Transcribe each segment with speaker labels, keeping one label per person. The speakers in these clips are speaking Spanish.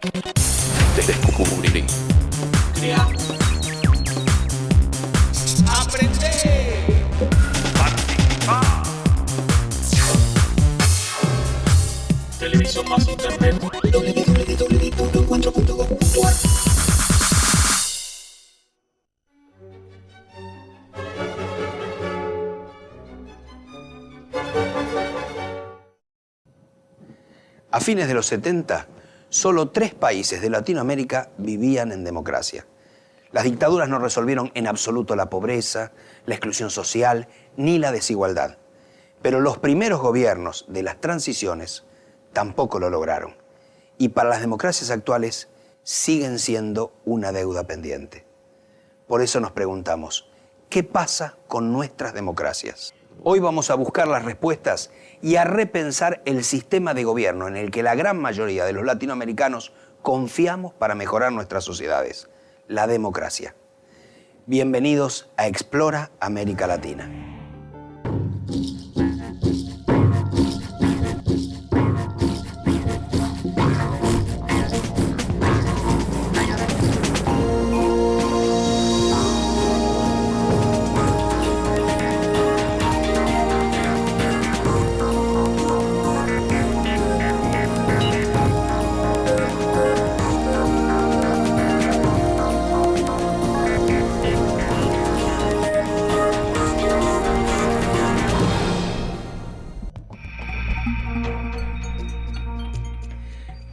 Speaker 1: Descubrir.
Speaker 2: Crear. Aprender.
Speaker 1: Participar.
Speaker 2: Televisión más internet.
Speaker 3: www.encuentro.com.ar.
Speaker 4: A fines de los 70, solo 3 países de Latinoamérica vivían en democracia. Las dictaduras no resolvieron en absoluto la pobreza, la exclusión social ni la desigualdad. Pero los primeros gobiernos de las transiciones tampoco lo lograron. Y para las democracias actuales siguen siendo una deuda pendiente. Por eso nos preguntamos, ¿qué pasa con nuestras democracias? Hoy vamos a buscar las respuestas y a repensar el sistema de gobierno en el que la gran mayoría de los latinoamericanos confiamos para mejorar nuestras sociedades, la democracia. Bienvenidos a Explora América Latina.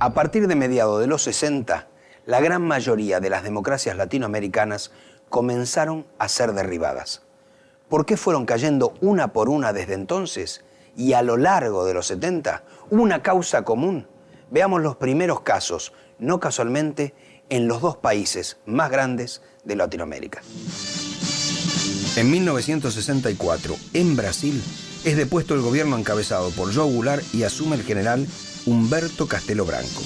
Speaker 4: A partir de mediados de los 60, la gran mayoría de las democracias latinoamericanas comenzaron a ser derribadas. ¿Por qué fueron cayendo una por una desde entonces? Y a lo largo de los 70, una causa común. Veamos los primeros casos, no casualmente, en los 2 países más grandes de Latinoamérica. En 1964, en Brasil, es depuesto el gobierno encabezado por João Goulart y asume el general Humberto Castelo Branco.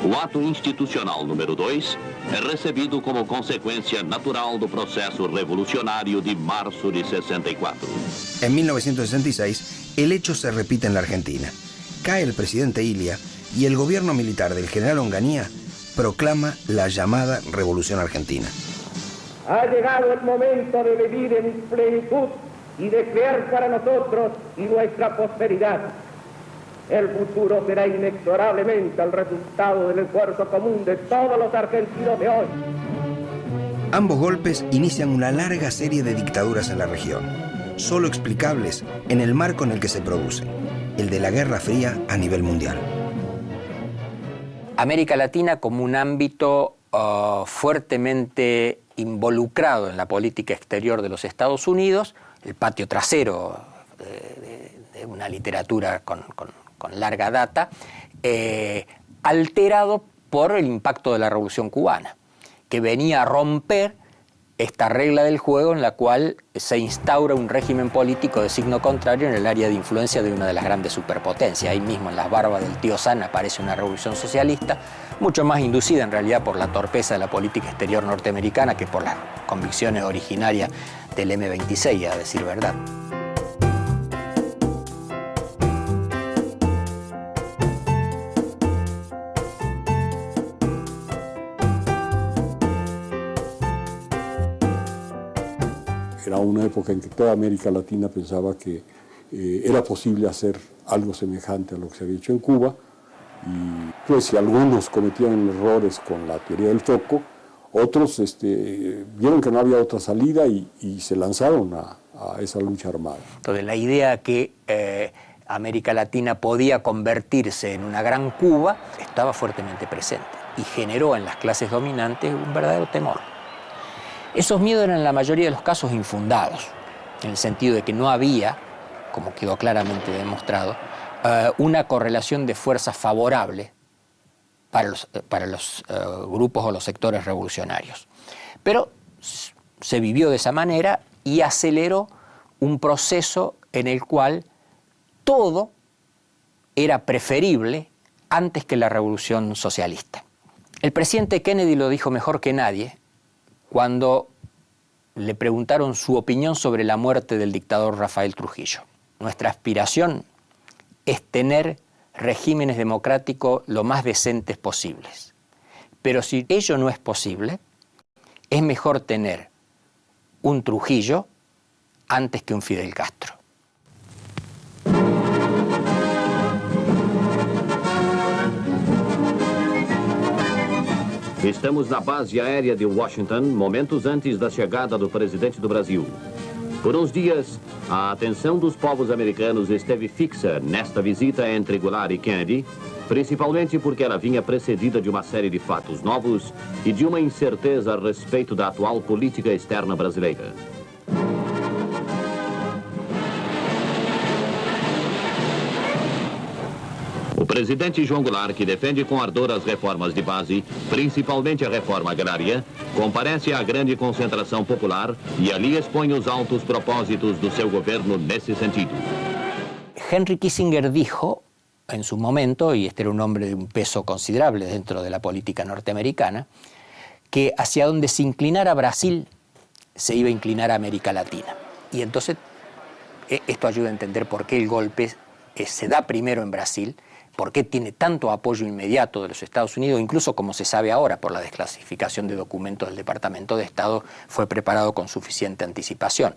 Speaker 5: O ato institucional número 2 é recebido como consequência natural do processo revolucionário de março de 64.
Speaker 4: En 1966, el hecho se repite en la Argentina. Cae el presidente Ilia y el gobierno militar del general Onganía proclama la llamada Revolución Argentina.
Speaker 6: Ha llegado el momento de vivir en plenitud y de crear para nosotros y nuestra posteridad. El futuro será inexorablemente el resultado del esfuerzo común de todos los argentinos de hoy.
Speaker 4: Ambos golpes inician una larga serie de dictaduras en la región, solo explicables en el marco en el que se producen, el de la Guerra Fría a nivel mundial.
Speaker 7: América Latina como un ámbito fuertemente involucrado en la política exterior de los Estados Unidos, el patio trasero de una literatura con larga data, alterado por el impacto de la Revolución Cubana, que venía a romper esta regla del juego en la cual se instaura un régimen político de signo contrario en el área de influencia de una de las grandes superpotencias. Ahí mismo en las barbas del tío San aparece una revolución socialista, mucho más inducida en realidad por la torpeza de la política exterior norteamericana que por las convicciones originarias del M26, a decir verdad.
Speaker 8: Era una época en que toda América Latina pensaba que era posible hacer algo semejante a lo que se había hecho en Cuba. Y pues si algunos cometían errores con la teoría del foco, otros vieron que no había otra salida y se lanzaron a esa lucha armada.
Speaker 7: Entonces la idea que América Latina podía convertirse en una gran Cuba estaba fuertemente presente y generó en las clases dominantes un verdadero temor. Esos miedos eran en la mayoría de los casos infundados, en el sentido de que no había, como quedó claramente demostrado, una correlación de fuerzas favorable para los grupos o los sectores revolucionarios. Pero se vivió de esa manera y aceleró un proceso en el cual todo era preferible antes que la revolución socialista. El presidente Kennedy lo dijo mejor que nadie cuando le preguntaron su opinión sobre la muerte del dictador Rafael Trujillo. Nuestra aspiración es tener regímenes democráticos lo más decentes posibles. Pero si ello no es posible, es mejor tener un Trujillo antes que un Fidel Castro.
Speaker 5: Estamos na base aérea de Washington, momentos antes da chegada do presidente do Brasil. Por uns dias, a atenção dos povos americanos esteve fixa nesta visita entre Goulart e Kennedy, principalmente porque ela vinha precedida de uma série de fatos novos e de uma incerteza a respeito da atual política externa brasileira. O presidente João Goulart, que defende com ardor as reformas de base, principalmente a reforma agrária, comparece à grande concentração popular e ali expõe os altos propósitos do seu governo nesse sentido.
Speaker 7: Henry Kissinger dijo en su momento, y este era un hombre de un peso considerable dentro de la política norteamericana, que hacia donde se inclinara Brasil, se iba a inclinar a América Latina. Y entonces esto ayuda a entender por qué el golpe se da primero en Brasil, por qué tiene tanto apoyo inmediato de los Estados Unidos, incluso como se sabe ahora por la desclasificación de documentos del Departamento de Estado, fue preparado con suficiente anticipación.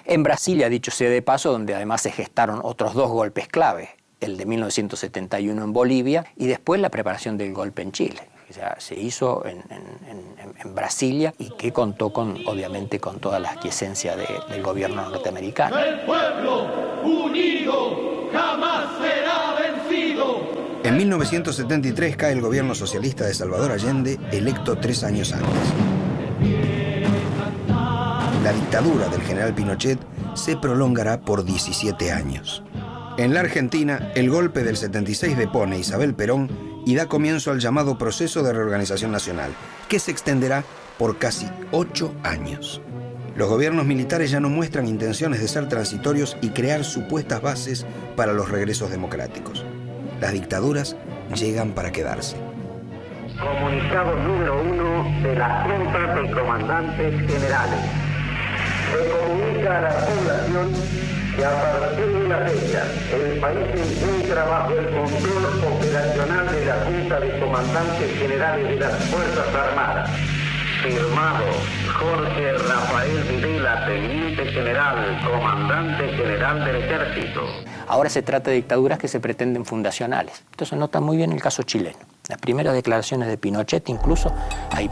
Speaker 7: En Brasil, ya dicho sea de paso, donde además se gestaron otros dos golpes clave, el de 1971 en Bolivia y después la preparación del golpe en Chile. O sea, se hizo en Brasilia y que contó obviamente con toda la aquiescencia del gobierno norteamericano.
Speaker 2: El pueblo unido jamás será vencido.
Speaker 4: En 1973 cae el gobierno socialista de Salvador Allende, electo 3 años antes. La dictadura del general Pinochet se prolongará por 17 años. En la Argentina, el golpe del 76 depone a Isabel Perón y da comienzo al llamado proceso de reorganización nacional, que se extenderá por casi 8 años. Los gobiernos militares ya no muestran intenciones de ser transitorios y crear supuestas bases para los regresos democráticos. Las dictaduras llegan para quedarse.
Speaker 6: Comunicado número 1 de la Junta de Comandantes Generales. Se comunica a la población que a partir de la fecha el país se encuentra bajo el control operacional de la Junta de Comandantes Generales de las Fuerzas Armadas. Firmado Jorge Rafael Videla, Teniente General, Comandante General del Ejército.
Speaker 7: Ahora se trata de dictaduras que se pretenden fundacionales. Esto se nota muy bien en el caso chileno. Las primeras declaraciones de Pinochet, incluso ahí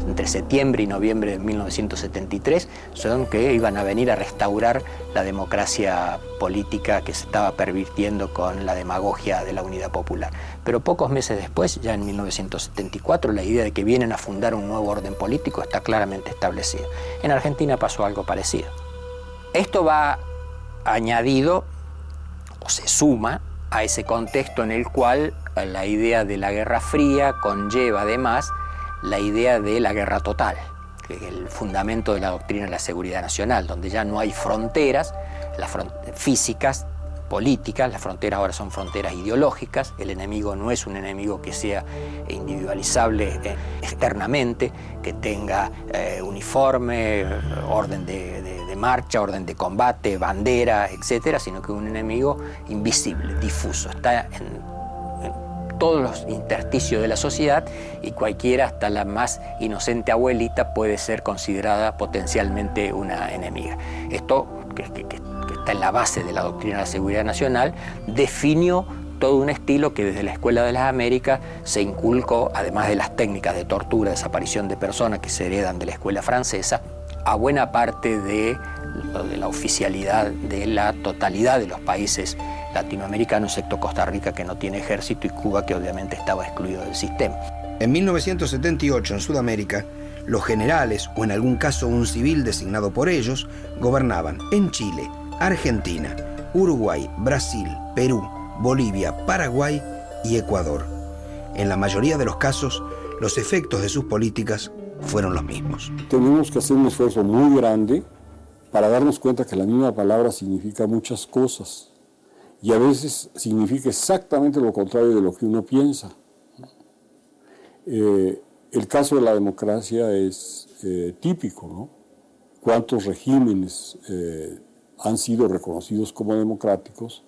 Speaker 7: entre septiembre y noviembre de 1973, son que iban a venir a restaurar la democracia política que se estaba pervirtiendo con la demagogia de la Unidad Popular. Pero pocos meses después, ya en 1974, la idea de que vienen a fundar un nuevo orden político está claramente establecida. En Argentina pasó algo parecido. Esto va añadido o se suma a ese contexto en el cual la idea de la Guerra Fría conlleva además la idea de la guerra total, que es el fundamento de la doctrina de la seguridad nacional, donde ya no hay fronteras, físicas, políticas, las fronteras ahora son fronteras ideológicas, el enemigo no es un enemigo que sea individualizable externamente, que tenga uniforme, orden de marcha, orden de combate, bandera, etcétera, sino que es un enemigo invisible, difuso, está en todos los intersticios de la sociedad y cualquiera, hasta la más inocente abuelita, puede ser considerada potencialmente una enemiga. Esto, que está en la base de la doctrina de la seguridad nacional, definió todo un estilo que desde la Escuela de las Américas se inculcó, además de las técnicas de tortura, desaparición de personas que se heredan de la escuela francesa, a buena parte de la oficialidad de la totalidad de los países latinoamericanos, excepto Costa Rica, que no tiene ejército, y Cuba, que obviamente estaba excluido del sistema.
Speaker 4: En 1978, en Sudamérica, los generales, o en algún caso un civil designado por ellos, gobernaban en Chile, Argentina, Uruguay, Brasil, Perú, Bolivia, Paraguay y Ecuador. En la mayoría de los casos, los efectos de sus políticas fueron los mismos.
Speaker 8: Tenemos que hacer un esfuerzo muy grande para darnos cuenta que la misma palabra significa muchas cosas y a veces significa exactamente lo contrario de lo que uno piensa. El caso de la democracia es típico, ¿no? ¿Cuántos regímenes han sido reconocidos como democráticos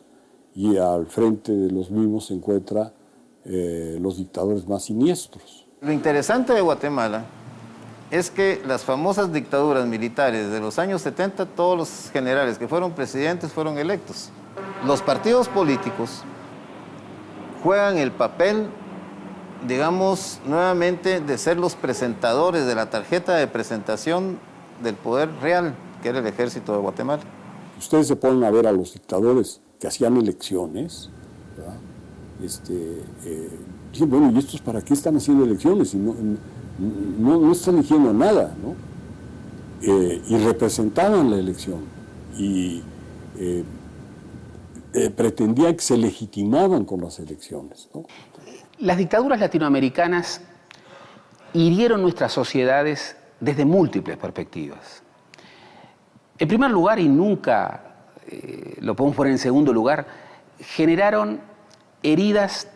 Speaker 8: y al frente de los mismos se encuentran los dictadores más siniestros.
Speaker 3: Lo interesante de Guatemala es que las famosas dictaduras militares de los años 70, todos los generales que fueron presidentes fueron electos. Los partidos políticos juegan el papel, digamos, nuevamente de ser los presentadores de la tarjeta de presentación del poder real, que era el ejército de Guatemala.
Speaker 8: Ustedes se ponen a ver a los dictadores que hacían elecciones, ¿verdad? Dicen, bueno, ¿y estos para qué están haciendo elecciones? Y no están eligiendo nada, ¿no? Y representaban la elección y pretendían que se legitimaban con las elecciones, ¿no?
Speaker 9: Las dictaduras latinoamericanas hirieron nuestras sociedades desde múltiples perspectivas. En primer lugar, y nunca lo podemos poner en segundo lugar, generaron heridas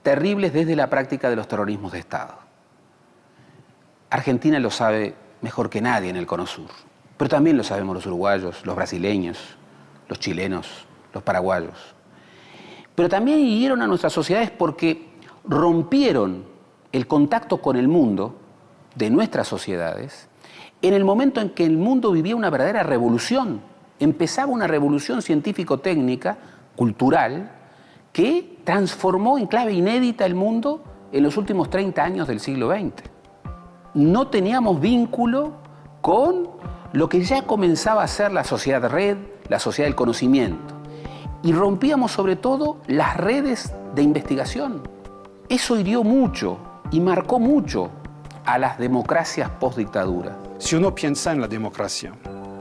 Speaker 9: terribles desde la práctica de los terrorismos de Estado. Argentina lo sabe mejor que nadie en el Cono Sur, pero también lo sabemos los uruguayos, los brasileños, los chilenos, los paraguayos. Pero también hirieron a nuestras sociedades porque rompieron el contacto con el mundo de nuestras sociedades en el momento en que el mundo vivía una verdadera revolución. Empezaba una revolución científico-técnica, cultural, que transformó en clave inédita el mundo en los últimos 30 años del siglo XX. No teníamos vínculo con lo que ya comenzaba a ser la sociedad red, la sociedad del conocimiento. Y rompíamos sobre todo las redes de investigación. Eso hirió mucho y marcó mucho a las democracias post-dictadura.
Speaker 10: Si uno piensa en la democracia,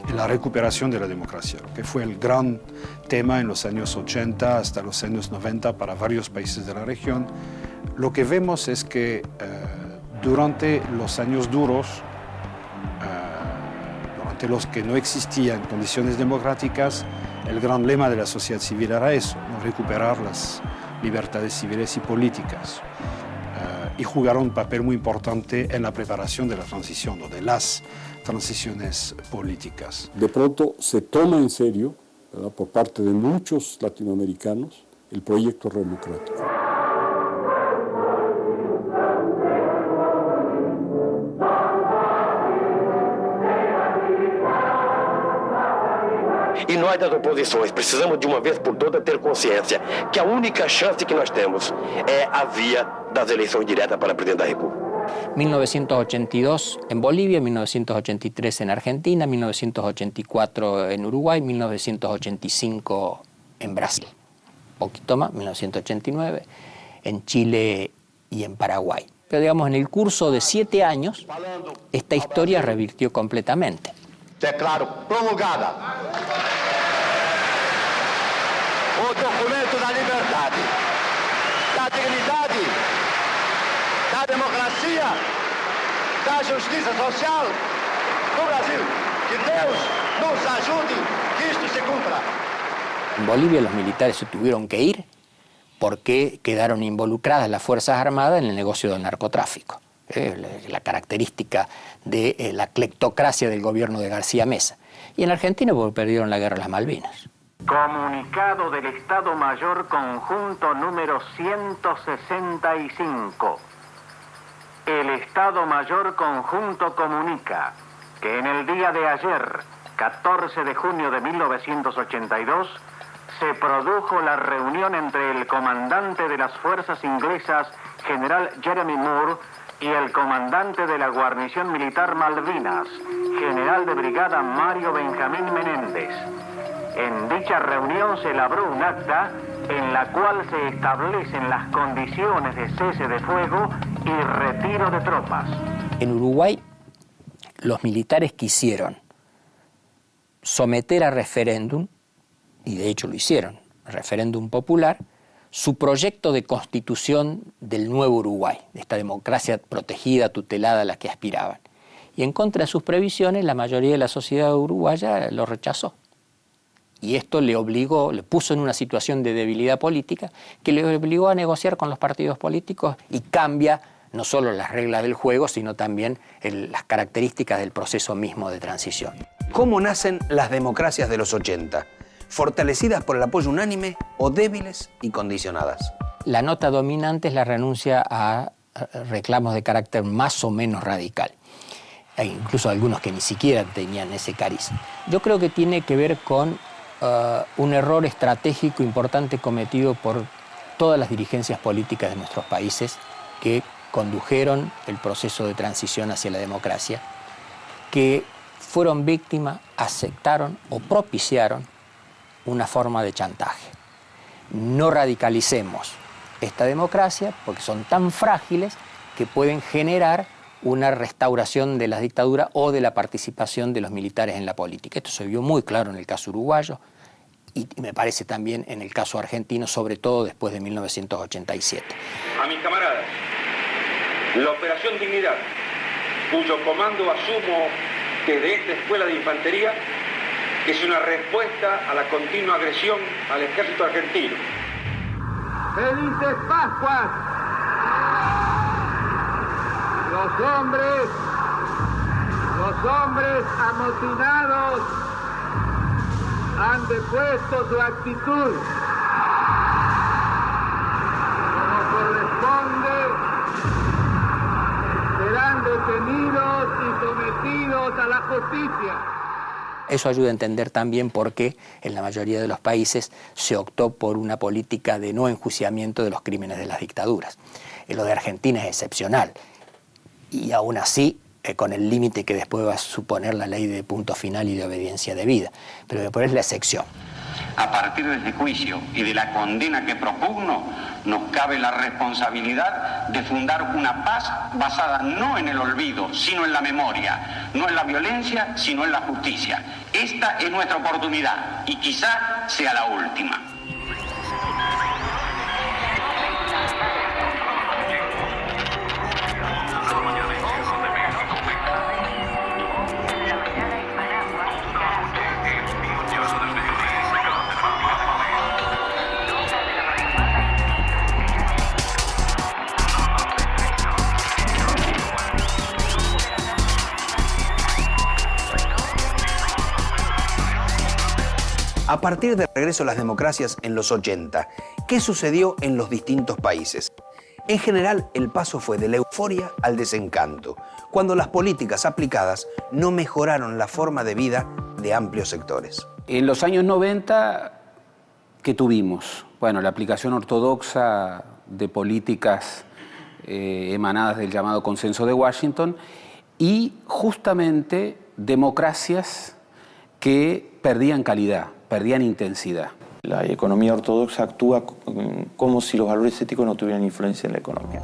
Speaker 10: en la recuperación de la democracia, que fue el gran tema en los años 80 hasta los años 90 para varios países de la región, lo que vemos es que durante los años duros, durante los que no existían condiciones democráticas, el gran lema de la sociedad civil era eso, ¿no? Recuperar las libertades civiles y políticas. Y jugaron un papel muy importante en la preparación de la transición o de las transiciones políticas.
Speaker 8: De pronto se toma en serio, ¿verdad?, por parte de muchos latinoamericanos el proyecto democrático.
Speaker 11: E nós das oposições precisamos de uma vez por todas ter consciência que a única chance que nós temos é a via das eleições diretas para presidente da República.
Speaker 7: 1982 en Bolivia, 1983 en Argentina, 1984 en Uruguay, 1985 en Brasil. Poquito más, 1989 en Chile y en Paraguay. Pero digamos, en el curso de 7 años, esta historia revirtió completamente.
Speaker 11: Declaro promulgada o documento da liberdade, da dignidade, da democracia, da justiça social do Brasil. Que Deus nos ayude que esto se cumpla.
Speaker 7: En Bolivia los militares se tuvieron que ir porque quedaron involucradas las Fuerzas Armadas en el negocio del narcotráfico. La característica de la cleptocracia del gobierno de García Mesa. Y en Argentina porque perdieron la guerra de las Malvinas.
Speaker 12: Comunicado del Estado Mayor Conjunto número 165. El Estado Mayor Conjunto comunica que en el día de ayer, 14 de junio de 1982, se produjo la reunión entre el comandante de las fuerzas inglesas, general Jeremy Moore, y el comandante de la guarnición militar Malvinas, general de brigada Mario Benjamín Menéndez. En dicha reunión se elaboró un acta en la cual se establecen las condiciones de cese de fuego y retiro de tropas.
Speaker 7: En Uruguay, los militares quisieron someter a referéndum, y de hecho lo hicieron, referéndum popular, su proyecto de constitución del nuevo Uruguay, de esta democracia protegida, tutelada a la que aspiraban. Y en contra de sus previsiones, la mayoría de la sociedad uruguaya lo rechazó. Y esto le puso en una situación de debilidad política que le obligó a negociar con los partidos políticos y cambia no solo las reglas del juego, sino también las características del proceso mismo de transición.
Speaker 4: ¿Cómo nacen las democracias de los 80? fortalecidas por el apoyo unánime o débiles y condicionadas.
Speaker 7: La nota dominante es la renuncia a reclamos de carácter más o menos radical. Hay incluso algunos que ni siquiera tenían ese cariz. Yo creo que tiene que ver con un error estratégico importante cometido por todas las dirigencias políticas de nuestros países que condujeron el proceso de transición hacia la democracia, que fueron víctimas, aceptaron o propiciaron una forma de chantaje. No radicalicemos esta democracia porque son tan frágiles que pueden generar una restauración de la dictadura o de la participación de los militares en la política. Esto se vio muy claro en el caso uruguayo y me parece también en el caso argentino, sobre todo después de 1987.
Speaker 13: A mis camaradas, la Operación Dignidad, cuyo comando asumo desde esta escuela de infantería, es una respuesta a la continua agresión al ejército argentino.
Speaker 2: ¡Felices Pascuas! Los hombres amotinados han depuesto su actitud. Como corresponde, serán detenidos y sometidos a la justicia.
Speaker 7: Eso ayuda a entender también por qué en la mayoría de los países se optó por una política de no enjuiciamiento de los crímenes de las dictaduras. Lo de Argentina es excepcional y aún así con el límite que después va a suponer la ley de punto final y de obediencia debida, pero después es la excepción.
Speaker 14: A partir de este juicio y de la condena que propugno, nos cabe la responsabilidad de fundar una paz basada no en el olvido, sino en la memoria, no en la violencia, sino en la justicia. Esta es nuestra oportunidad y quizá sea la última.
Speaker 4: A partir del regreso a las democracias en los 80, ¿qué sucedió en los distintos países? En general, el paso fue de la euforia al desencanto, cuando las políticas aplicadas no mejoraron la forma de vida de amplios sectores.
Speaker 9: En los años 90, ¿qué tuvimos? Bueno, la aplicación ortodoxa de políticas emanadas del llamado Consenso de Washington y justamente democracias que perdían calidad, perdían intensidad.
Speaker 15: La economía ortodoxa actúa como si los valores éticos no tuvieran influencia en la economía.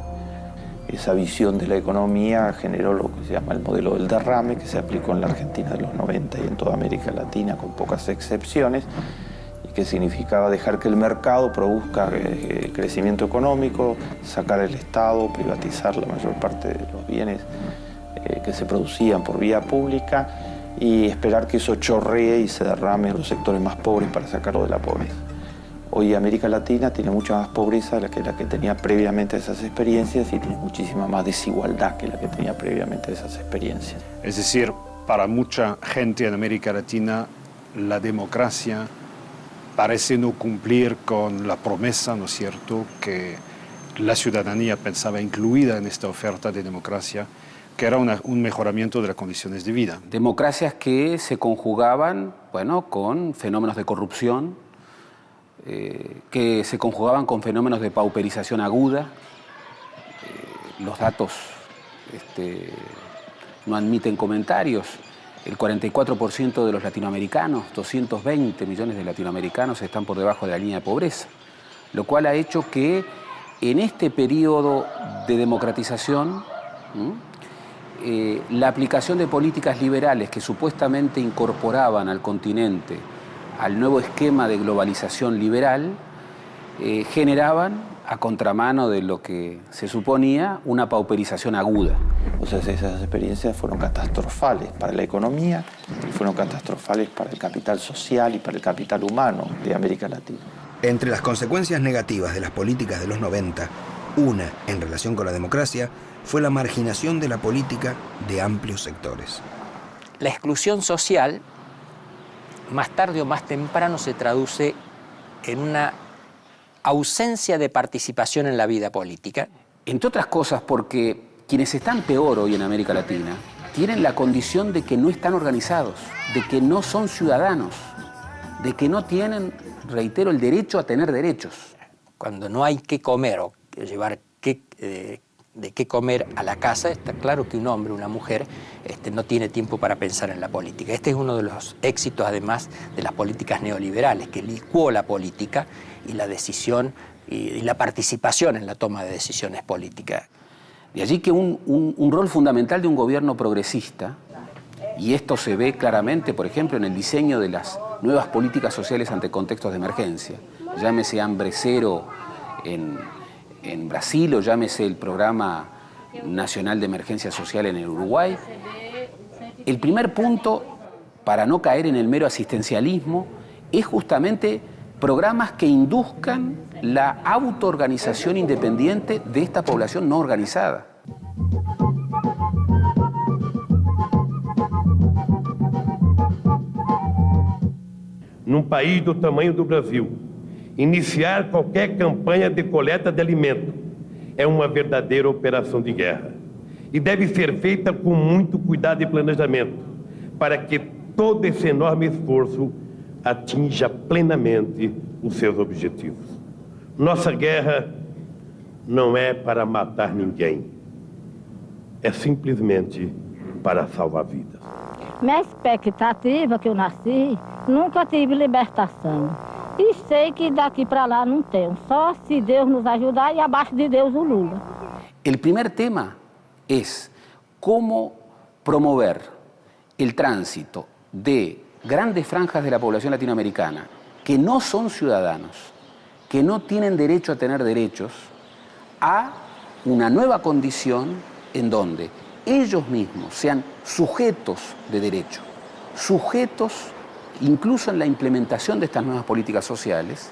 Speaker 15: Esa visión de la economía generó lo que se llama el modelo del derrame, que se aplicó en la Argentina de los 90 y en toda América Latina con pocas excepciones, y que significaba dejar que el mercado produzca crecimiento económico, sacar el Estado, privatizar la mayor parte de los bienes que se producían por vía pública, y esperar que eso chorree y se derrame en los sectores más pobres para sacarlo de la pobreza. Hoy América Latina tiene mucha más pobreza de la que tenía previamente esas experiencias y tiene muchísima más desigualdad que la que tenía previamente esas experiencias.
Speaker 10: Es decir, para mucha gente en América Latina, la democracia parece no cumplir con la promesa, ¿no es cierto?, que la ciudadanía pensaba incluida en esta oferta de democracia, que era un mejoramiento de las condiciones de vida.
Speaker 9: Democracias que se conjugaban, bueno, con fenómenos de corrupción, que se conjugaban con fenómenos de pauperización aguda. Los datos no admiten comentarios. El 44% de los latinoamericanos, 220 millones de latinoamericanos, están por debajo de la línea de pobreza, lo cual ha hecho que en este periodo de democratización, la aplicación de políticas liberales que supuestamente incorporaban al continente al nuevo esquema de globalización liberal, generaban, a contramano de lo que se suponía, una pauperización aguda.
Speaker 15: O sea, esas experiencias fueron catastrofales para la economía y fueron catastrofales para el capital social y para el capital humano de América Latina.
Speaker 4: Entre las consecuencias negativas de las políticas de los 90, una en relación con la democracia, fue la marginación de la política de amplios sectores.
Speaker 7: La exclusión social más tarde o más temprano se traduce en una ausencia de participación en la vida política.
Speaker 9: Entre otras cosas porque quienes están peor hoy en América Latina tienen la condición de que no están organizados, de que no son ciudadanos, de que no tienen, reitero, el derecho a tener derechos.
Speaker 7: Cuando no hay qué comer o llevar de qué comer a la casa, está claro que un hombre, una mujer, no tiene tiempo para pensar en la política. Este es uno de los éxitos, además, de las políticas neoliberales, que licuó la política y la decisión y la participación en la toma de decisiones políticas.
Speaker 9: De allí que un rol fundamental de un gobierno progresista, y esto se ve claramente, por ejemplo, en el diseño de las nuevas políticas sociales ante contextos de emergencia, llámese Hambre Cero en Brasil o llámese el Programa Nacional de Emergencia Social en el Uruguay. El primer punto, para no caer en el mero asistencialismo, es justamente programas que induzcan la autoorganización independiente de esta población no organizada.
Speaker 16: Num país do tamanho do Brasil, iniciar qualquer campanha de coleta de alimento é uma verdadeira operação de guerra e deve ser feita com muito cuidado e planejamento para que todo esse enorme esforço atinja plenamente os seus objetivos. Nossa guerra não é para matar ninguém, é simplesmente para salvar vidas.
Speaker 17: Minha expectativa, que eu nasci, nunca tive libertação. E sei que daqui para lá não tenho, só se Deus nos ajudar y abaixo de Deus o Lula.
Speaker 9: El primer tema es cómo promover el tránsito de grandes franjas de la población latinoamericana que no son ciudadanos, que no tienen derecho a tener derechos, a una nueva condición en donde ellos mismos sean sujetos de derecho, sujetos incluso en la implementación de estas nuevas políticas sociales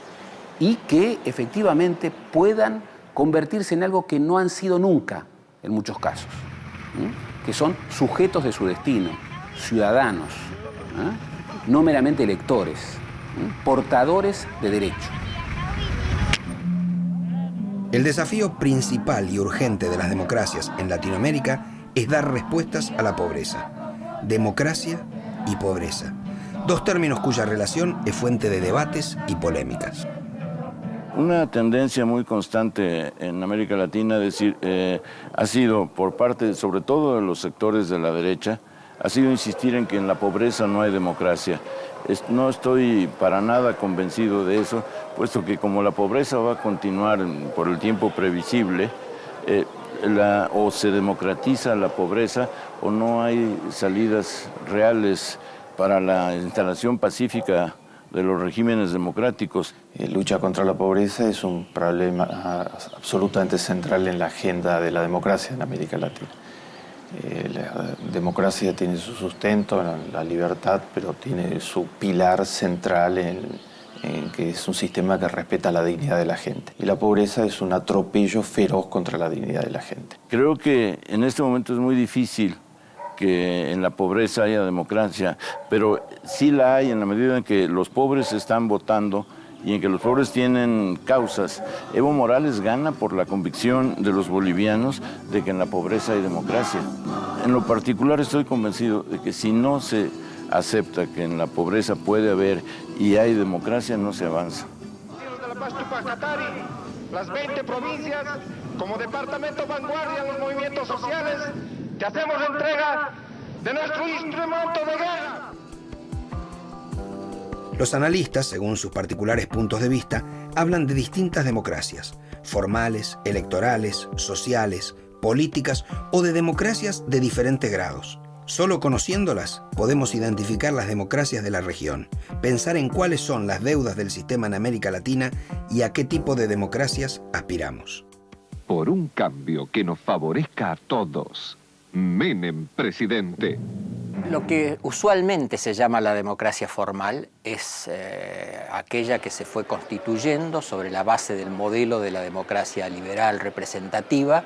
Speaker 9: y que efectivamente puedan convertirse en algo que no han sido nunca en muchos casos, que son sujetos de su destino, ciudadanos, no meramente electores, portadores de derecho.
Speaker 4: El desafío principal y urgente de las democracias en Latinoamérica es dar respuestas a la pobreza. Democracia y pobreza. Dos términos cuya relación es fuente de debates y polémicas.
Speaker 18: Una tendencia muy constante en América Latina ha sido por parte, sobre todo de los sectores de la derecha, ha sido insistir en que en la pobreza no hay democracia. No estoy para nada convencido de eso, puesto que como la pobreza va a continuar por el tiempo previsible, o se democratiza la pobreza o no hay salidas reales para la instalación pacífica de los regímenes democráticos.
Speaker 15: Lucha contra la pobreza es un problema absolutamente central en la agenda de la democracia en América Latina. La democracia tiene su sustento en la libertad, pero tiene su pilar central en que es un sistema que respeta la dignidad de la gente. Y la pobreza es un atropello feroz contra la dignidad de la gente.
Speaker 18: Creo que en este momento es muy difícil que en la pobreza haya democracia, pero sí la hay en la medida en que los pobres están votando y en que los pobres tienen causas. Evo Morales gana por la convicción de los bolivianos de que en la pobreza hay democracia. En lo particular estoy convencido de que si no se acepta que en la pobreza puede haber y hay democracia, no se avanza.
Speaker 19: Las 20 provincias, como departamento vanguardia en los movimientos sociales, te hacemos entrega de nuestro instrumento de guerra.
Speaker 4: Los analistas, según sus particulares puntos de vista, hablan de distintas democracias, formales, electorales, sociales, políticas o de democracias de diferentes grados. Solo conociéndolas podemos identificar las democracias de la región, pensar en cuáles son las deudas del sistema en América Latina y a qué tipo de democracias aspiramos.
Speaker 20: Por un cambio que nos favorezca a todos. Menem, presidente.
Speaker 7: Lo que usualmente se llama la democracia formal es aquella que se fue constituyendo sobre la base del modelo de la democracia liberal representativa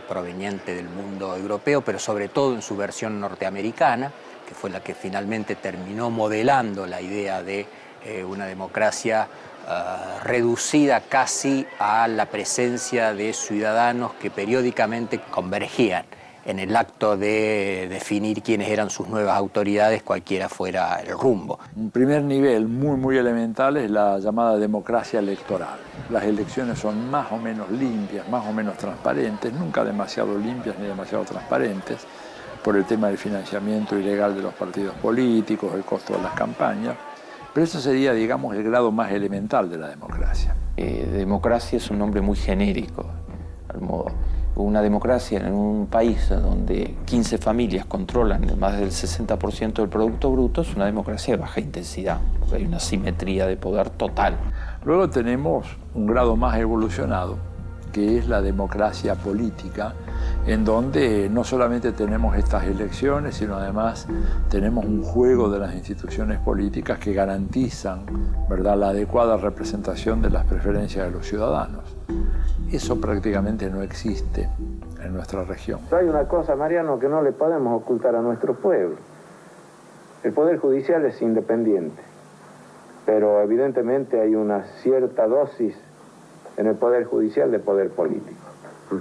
Speaker 7: proveniente del mundo europeo, pero sobre todo en su versión norteamericana, que fue la que finalmente terminó modelando la idea de una democracia reducida casi a la presencia de ciudadanos que periódicamente convergían en el acto de definir quiénes eran sus nuevas autoridades, cualquiera fuera el rumbo.
Speaker 21: Un primer nivel muy elemental es la llamada democracia electoral. Las elecciones son más o menos limpias, más o menos transparentes, nunca demasiado limpias ni demasiado transparentes, por el tema del financiamiento ilegal de los partidos políticos, el costo de las campañas, pero eso sería, digamos, el grado más elemental de la democracia.
Speaker 15: Democracia es un nombre muy genérico, al modo. Una democracia en un país donde 15 familias controlan más del 60% del Producto Bruto es una democracia de baja intensidad, porque hay una simetría de poder total.
Speaker 21: Luego tenemos un grado más evolucionado, que es la democracia política, en donde no solamente tenemos estas elecciones, sino además tenemos un juego de las instituciones políticas que garantizan, ¿verdad?, la adecuada representación de las preferencias de los ciudadanos. Eso prácticamente no existe en nuestra región.
Speaker 22: Hay una cosa, Mariano, que no le podemos ocultar a nuestro pueblo. El Poder Judicial es independiente, pero evidentemente hay una cierta dosis en el Poder Judicial de poder político.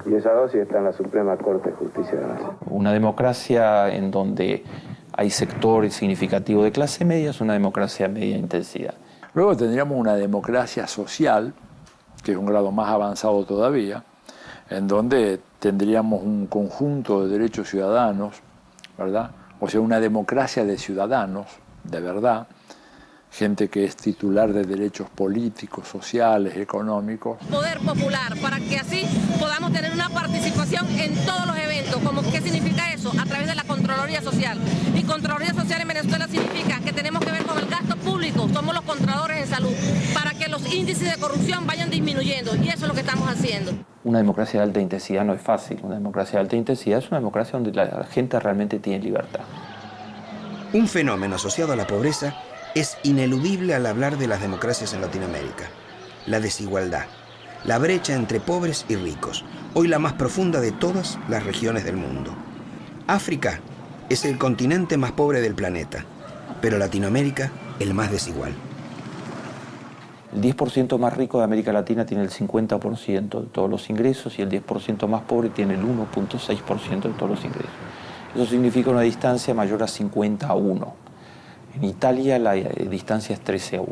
Speaker 22: Y esa dosis está en la Suprema Corte de Justicia de la Nación.
Speaker 15: Una democracia en donde hay sectores significativos de clase media es una democracia de media intensidad.
Speaker 21: Luego tendríamos una democracia social, que es un grado más avanzado todavía, en donde tendríamos un conjunto de derechos ciudadanos, ¿verdad? O sea, una democracia de ciudadanos, de verdad, gente que es titular de derechos políticos, sociales, económicos.
Speaker 23: Poder popular, para que así podamos tener una participación en todos los eventos. ¿Qué significa eso? A través de la Contraloría Social. Y Contraloría Social en Venezuela significa que tenemos que ver con el gasto público, somos los controladores de salud, para que los índices de corrupción vayan disminuyendo, y eso es lo que estamos haciendo.
Speaker 15: Una democracia de alta intensidad no es fácil. Una democracia de alta intensidad es una democracia donde la gente realmente tiene libertad.
Speaker 4: Un fenómeno asociado a la pobreza es ineludible al hablar de las democracias en Latinoamérica: la desigualdad, la brecha entre pobres y ricos, hoy la más profunda de todas las regiones del mundo. África es el continente más pobre del planeta, pero Latinoamérica el más desigual.
Speaker 15: El 10% más rico de América Latina tiene el 50% de todos los ingresos y el 10% más pobre tiene el 1.6% de todos los ingresos. Eso significa una distancia mayor a 50-1. En Italia la distancia es 13-1.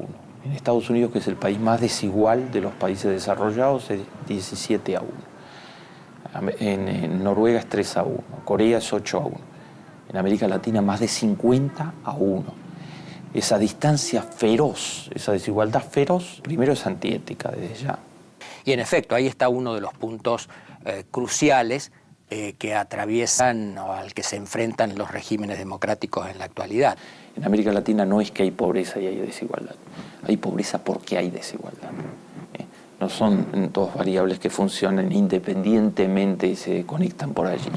Speaker 15: En Estados Unidos, que es el país más desigual de los países desarrollados, es 17-1. En Noruega es 3-1. Corea es 8-1. En América Latina más de 50-1. Esa distancia feroz, esa desigualdad feroz, primero es antiética desde ya.
Speaker 7: Y en efecto, ahí está uno de los puntos cruciales que atraviesan o al que se enfrentan los regímenes democráticos en la actualidad.
Speaker 15: En América Latina no es que hay pobreza y hay desigualdad. Hay pobreza porque hay desigualdad. No son dos variables que funcionen independientemente y se conectan por allí,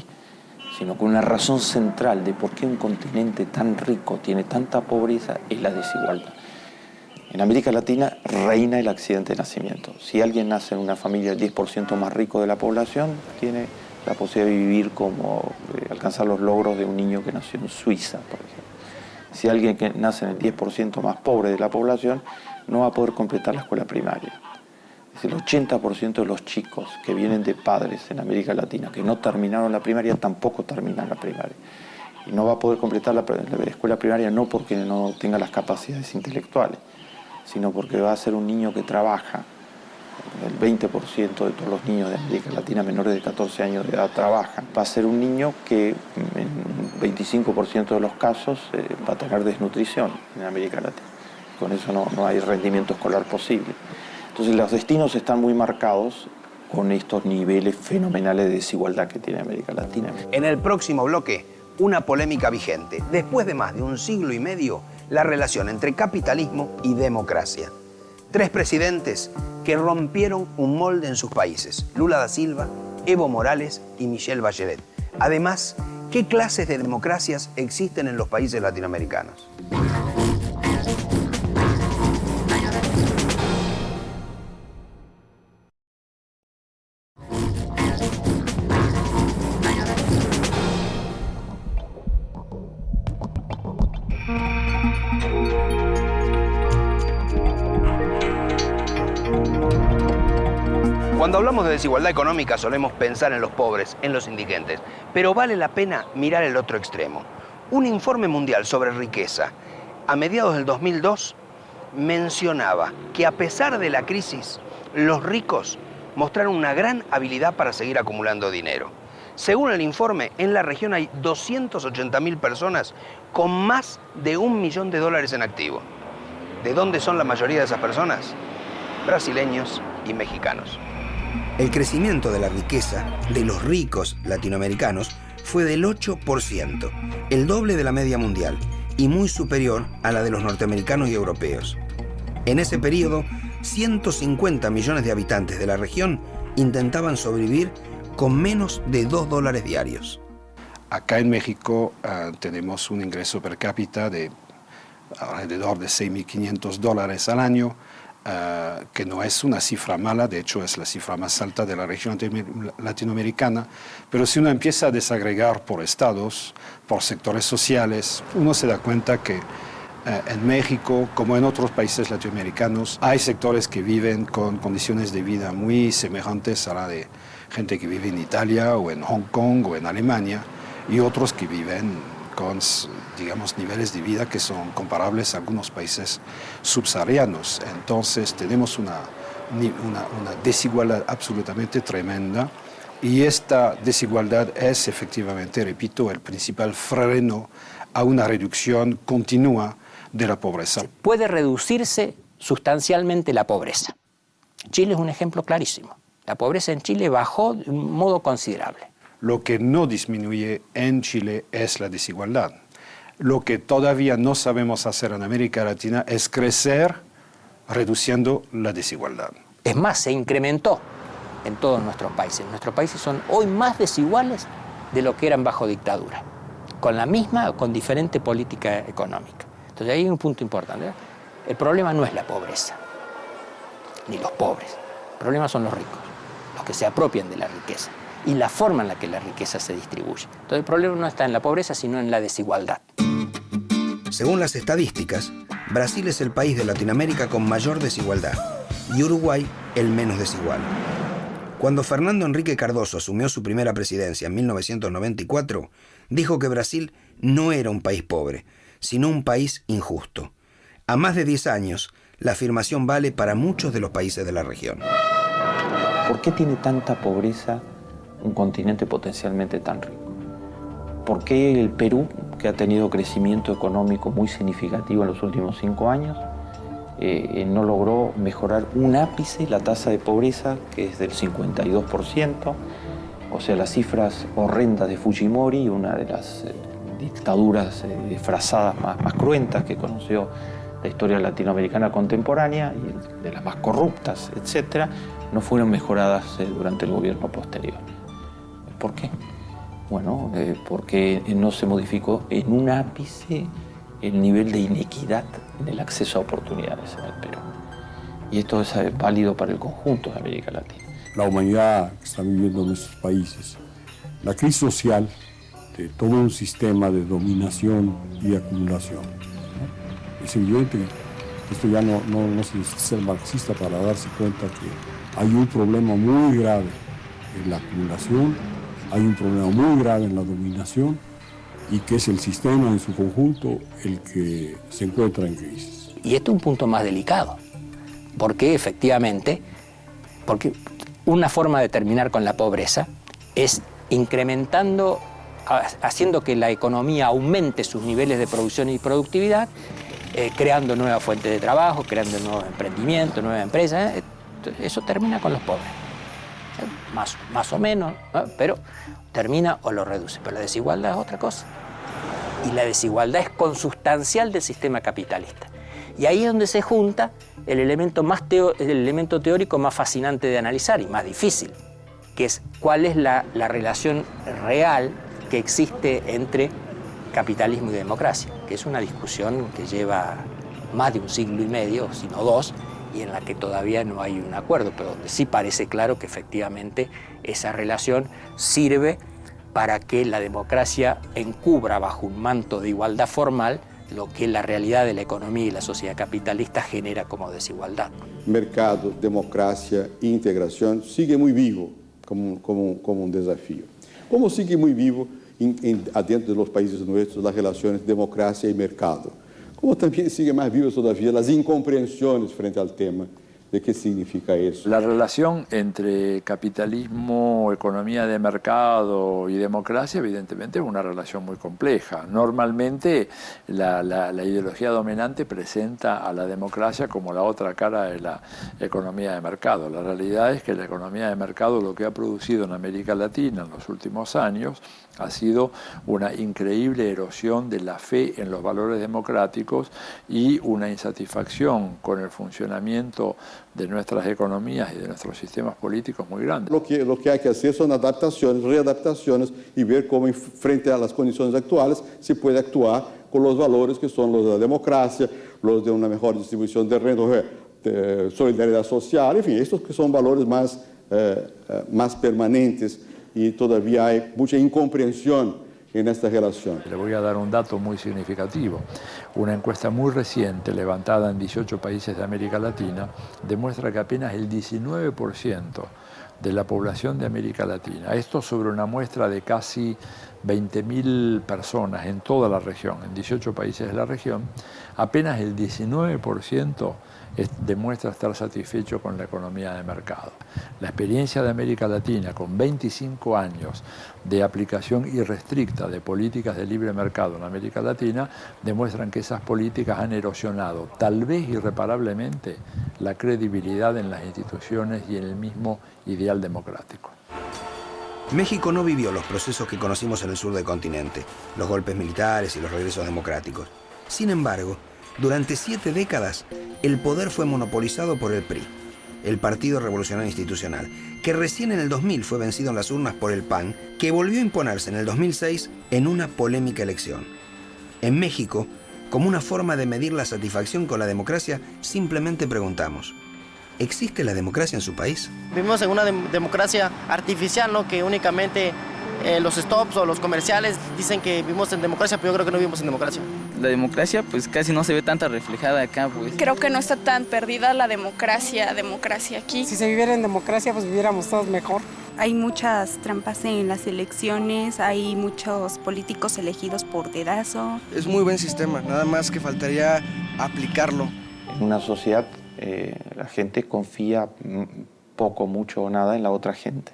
Speaker 15: sino que una razón central de por qué un continente tan rico tiene tanta pobreza es la desigualdad. En América Latina reina el accidente de nacimiento. Si alguien nace en una familia del 10% más rico de la población, tiene la posibilidad de vivir como alcanzar los logros de un niño que nació en Suiza, por ejemplo. Si alguien que nace en el 10% más pobre de la población, no va a poder completar la escuela primaria. Es el 80% de los chicos que vienen de padres en América Latina que no terminaron la primaria, tampoco terminan la primaria. Y no va a poder completar la escuela primaria no porque no tenga las capacidades intelectuales, sino porque va a ser un niño que trabaja. El 20% de todos los niños de América Latina menores de 14 años de edad trabajan. Va a ser un niño que en 25% de los casos va a tener desnutrición en América Latina. Con eso no hay rendimiento escolar posible. Entonces los destinos están muy marcados con estos niveles fenomenales de desigualdad que tiene América Latina.
Speaker 4: En el próximo bloque, una polémica vigente. Después de más de un siglo y medio, la relación entre capitalismo y democracia. 3 presidentes que rompieron un molde en sus países: Lula da Silva, Evo Morales y Michelle Bachelet. Además, ¿qué clases de democracias existen en los países latinoamericanos? Cuando hablamos de desigualdad económica solemos pensar en los pobres, en los indigentes, pero vale la pena mirar el otro extremo. Un informe mundial sobre riqueza a mediados del 2002 mencionaba que a pesar de la crisis, los ricos mostraron una gran habilidad para seguir acumulando dinero. Según el informe, en la región hay 280.000 personas con más de $1 millón en activo. ¿De dónde son la mayoría de esas personas? Brasileños y mexicanos. El crecimiento de la riqueza de los ricos latinoamericanos fue del 8%, el doble de la media mundial y muy superior a la de los norteamericanos y europeos. En ese periodo, 150 millones de habitantes de la región intentaban sobrevivir con menos de $2 diarios.
Speaker 10: Acá en México tenemos un ingreso per cápita de alrededor de $6.500 al año, que no es una cifra mala, de hecho es la cifra más alta de la región latinoamericana, pero si uno empieza a desagregar por estados, por sectores sociales, uno se da cuenta que en México, como en otros países latinoamericanos, hay sectores que viven con condiciones de vida muy semejantes a la de gente que vive en Italia o en Hong Kong o en Alemania, y otros que viven con, digamos, niveles de vida que son comparables a algunos países subsaharianos. Entonces tenemos una desigualdad absolutamente tremenda, y esta desigualdad es efectivamente, repito, el principal freno a una reducción continua de la pobreza.
Speaker 7: Puede reducirse sustancialmente la pobreza. Chile es un ejemplo clarísimo. La pobreza en Chile bajó de un modo considerable.
Speaker 10: Lo que no disminuye en Chile es la desigualdad. Lo que todavía no sabemos hacer en América Latina es crecer reduciendo la desigualdad.
Speaker 7: Es más, se incrementó en todos nuestros países. Nuestros países son hoy más desiguales de lo que eran bajo dictadura, con la misma o con diferente política económica. Entonces ahí hay un punto importante, ¿verdad? El problema no es la pobreza, ni los pobres. El problema son los ricos, los que se apropian de la riqueza y la forma en la que la riqueza se distribuye. Entonces el problema no está en la pobreza, sino en la desigualdad.
Speaker 4: Según las estadísticas, Brasil es el país de Latinoamérica con mayor desigualdad y Uruguay el menos desigual. Cuando Fernando Henrique Cardoso asumió su primera presidencia en 1994, dijo que Brasil no era un país pobre, sino un país injusto. A más de 10 años, la afirmación vale para muchos de los países de la región.
Speaker 15: ¿Por qué tiene tanta pobreza un continente potencialmente tan rico? ¿Por qué el Perú, que ha tenido crecimiento económico muy significativo en los últimos 5 años, no logró mejorar un ápice la tasa de pobreza, que es del 52%? O sea, las cifras horrendas de Fujimori, una de las dictaduras disfrazadas más cruentas que conoció la historia latinoamericana contemporánea, y de las más corruptas, etc., no fueron mejoradas durante el gobierno posterior. ¿Por qué? Bueno, porque no se modificó en un ápice el nivel de inequidad en el acceso a oportunidades en el Perú. Y esto es válido para el conjunto de América Latina.
Speaker 8: La humanidad que está viviendo en nuestros países, la crisis social de todo un sistema de dominación y acumulación, ¿no? Es evidente que esto ya no se necesita ser marxista para darse cuenta que hay un problema muy grave en la acumulación, hay un problema muy grave en la dominación, y que es el sistema en su conjunto el que se encuentra en crisis.
Speaker 7: Y este es un punto más delicado, porque efectivamente, porque una forma de terminar con la pobreza es incrementando, haciendo que la economía aumente sus niveles de producción y productividad, creando nuevas fuentes de trabajo, creando nuevos emprendimientos, nuevas empresas. Eso termina con los pobres. Más o menos, ¿no? Pero termina o lo reduce. Pero la desigualdad es otra cosa. Y la desigualdad es consustancial del sistema capitalista. Y ahí es donde se junta el elemento teórico más fascinante de analizar y más difícil, que es cuál es la relación real que existe entre capitalismo y democracia, que es una discusión que lleva más de un siglo y medio, si no 2, y en la que todavía no hay un acuerdo, pero donde sí parece claro que efectivamente esa relación sirve para que la democracia encubra bajo un manto de igualdad formal lo que la realidad de la economía y la sociedad capitalista genera como desigualdad.
Speaker 1: Mercado, democracia e integración sigue muy vivo como un desafío. Como sigue muy vivo adentro de los países nuestros las relaciones democracia y mercado. Como también sigue más vivas todavía las incomprensiones frente al tema de qué significa eso.
Speaker 21: La relación entre capitalismo, economía de mercado y democracia evidentemente es una relación muy compleja. Normalmente la ideología dominante presenta a la democracia como la otra cara de la economía de mercado. La realidad es que la economía de mercado lo que ha producido en América Latina en los últimos años ha sido una increíble erosión de la fe en los valores democráticos y una insatisfacción con el funcionamiento de nuestras economías y de nuestros sistemas políticos muy grande.
Speaker 1: Lo que hay que hacer son adaptaciones, readaptaciones y ver cómo frente a las condiciones actuales se puede actuar con los valores que son los de la democracia, los de una mejor distribución de renta, solidaridad social, en fin, estos que son valores más permanentes y todavía hay mucha incomprensión en esta relación.
Speaker 21: Le voy a dar un dato muy significativo. Una encuesta muy reciente, levantada en 18 países de América Latina, demuestra que apenas el 19% de la población de América Latina, esto sobre una muestra de casi 20.000 personas en toda la región, en 18 países de la región, apenas el 19% demuestra estar satisfecho con la economía de mercado. La experiencia de América Latina, con 25 años de aplicación irrestricta de políticas de libre mercado en América Latina, demuestran que esas políticas han erosionado, tal vez irreparablemente, la credibilidad en las instituciones y en el mismo ideal democrático.
Speaker 4: México no vivió los procesos que conocimos en el sur del continente, los golpes militares y los regresos democráticos. Sin embargo, durante 7 décadas, el poder fue monopolizado por el PRI, el Partido Revolucionario Institucional, que recién en el 2000 fue vencido en las urnas por el PAN, que volvió a imponerse en el 2006 en una polémica elección. En México, como una forma de medir la satisfacción con la democracia, simplemente preguntamos: ¿existe la democracia en su país?
Speaker 5: Vivimos en una democracia artificial, ¿no? Que únicamente los stops o los comerciales dicen que vivimos en democracia, pero yo creo que no vivimos en democracia.
Speaker 6: La democracia pues casi no se ve tanta reflejada acá, pues.
Speaker 24: Creo que no está tan perdida la democracia aquí.
Speaker 25: Si se viviera en democracia, pues viviéramos todos mejor.
Speaker 26: Hay muchas trampas en las elecciones, hay muchos políticos elegidos por dedazo.
Speaker 27: Es muy buen sistema, nada más que faltaría aplicarlo.
Speaker 15: En una sociedad la gente confía poco, mucho o nada en la otra gente.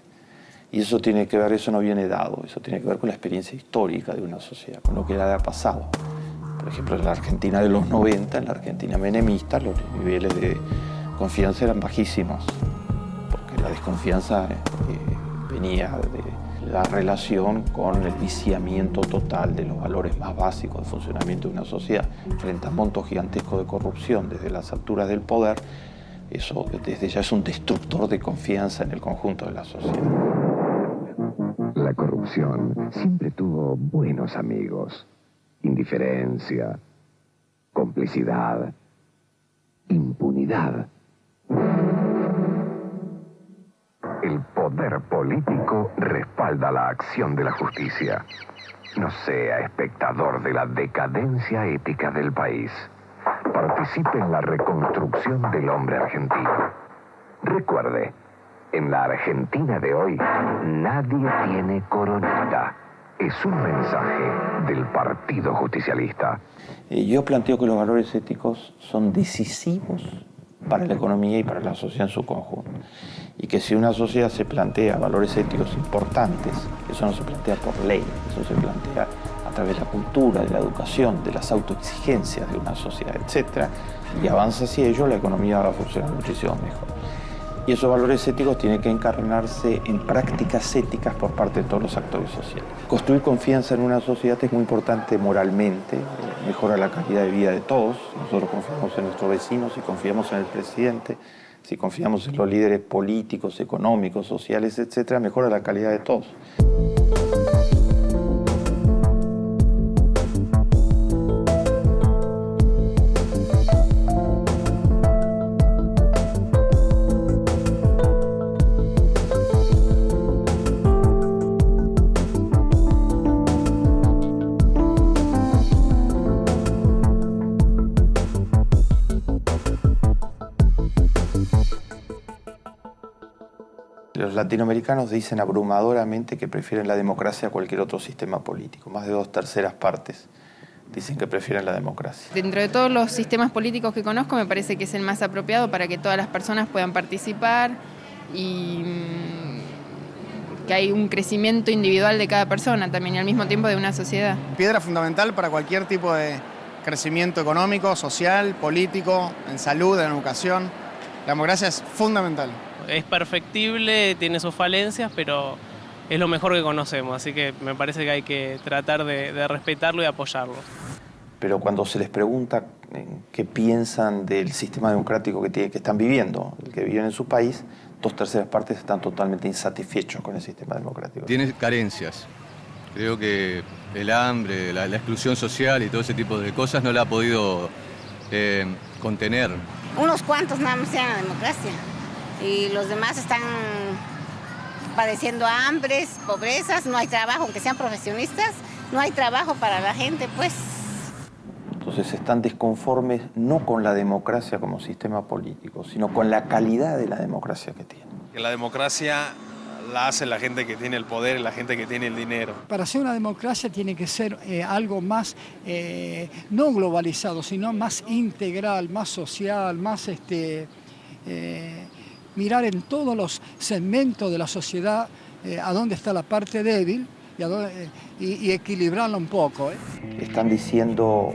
Speaker 15: Y eso tiene que ver, eso no viene dado, eso tiene que ver con la experiencia histórica de una sociedad, con lo que le ha pasado. Por ejemplo, en la Argentina de los 90, en la Argentina menemista, los niveles de confianza eran bajísimos, porque la desconfianza venía de la relación con el viciamiento total de los valores más básicos de funcionamiento de una sociedad. Frente a montos gigantescos de corrupción desde las alturas del poder, eso desde ya es un destructor de confianza en el conjunto de la sociedad.
Speaker 28: La corrupción siempre tuvo buenos amigos. Indiferencia, complicidad, impunidad. El poder político respalda la acción de la justicia. No sea espectador de la decadencia ética del país. Participe en la reconstrucción del hombre argentino. Recuerde, en la Argentina de hoy, nadie tiene coronita. Es un mensaje del Partido Justicialista.
Speaker 15: Yo planteo que los valores éticos son decisivos para la economía y para la sociedad en su conjunto. Y que si una sociedad se plantea valores éticos importantes, eso no se plantea por ley, eso se plantea a través de la cultura, de la educación, de las autoexigencias de una sociedad, etc. Y avanza hacia ello, la economía va a funcionar muchísimo mejor. Y esos valores éticos tienen que encarnarse en prácticas éticas por parte de todos los actores sociales. Construir confianza en una sociedad es muy importante moralmente, mejora la calidad de vida de todos. Nosotros confiamos en nuestros vecinos, si confiamos en el presidente, si confiamos en los líderes políticos, económicos, sociales, etc., mejora la calidad de todos. latinoamericanos dicen abrumadoramente que prefieren la democracia a cualquier otro sistema político. Más de 2/3 partes dicen que prefieren la democracia.
Speaker 2: Dentro de todos los sistemas políticos que conozco, me parece que es el más apropiado para que todas las personas puedan participar y que hay un crecimiento individual de cada persona también y al mismo tiempo de una sociedad.
Speaker 3: Piedra fundamental para cualquier tipo de crecimiento económico, social, político, en salud, en educación. La democracia es fundamental.
Speaker 11: Es perfectible, tiene sus falencias, pero es lo mejor que conocemos, así que me parece que hay que tratar de respetarlo y apoyarlo.
Speaker 15: Pero cuando se les pregunta qué piensan del sistema democrático que están viviendo, el que viven en su país, 2/3 partes están totalmente insatisfechos con el sistema democrático.
Speaker 12: Tiene carencias. Creo que el hambre, la exclusión social y todo ese tipo de cosas no la ha podido contener.
Speaker 13: Unos cuantos nada más tienen la democracia y los demás están padeciendo hambres, pobrezas, no hay trabajo, aunque sean profesionistas, no hay trabajo para la gente, pues.
Speaker 15: Entonces están desconformes no con la democracia como sistema político, sino con la calidad de la democracia que tiene.
Speaker 14: Que la democracia la hace la gente que tiene el poder y la gente que tiene el dinero.
Speaker 16: Para ser una democracia tiene que ser algo más, no globalizado, sino más integral, más social, más mirar en todos los segmentos de la sociedad a dónde está la parte débil y equilibrarla un poco.
Speaker 15: Están diciendo,